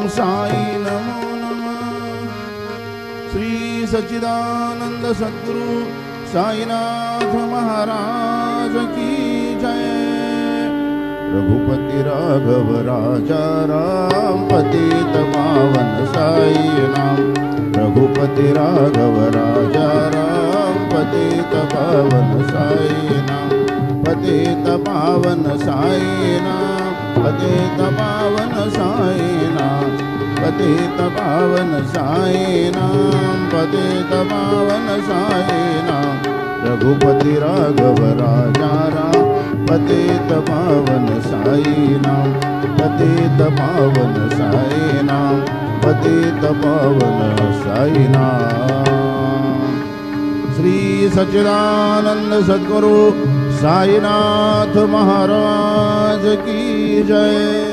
साई नमो नमः। श्री सच्चिदानंद सद्गुरु साईनाथ महाराज की जय। रघुपति राघव राजा राम पतित पावन साई नाम। रघुपति राघव राजा राम पतित पावन साई नाम। पतित पावन साई नाम। पतित पावन साई नाम। पतित पावन साई नाम। पतित पावन साई नाम। रघुपति राघव राजा राम पतित पावन साई नाम। पतित पावन साई नाम। पतित पावन साई नाम। श्री सच्चिदानंद सद्गुरु साईनाथ महाराज की जय।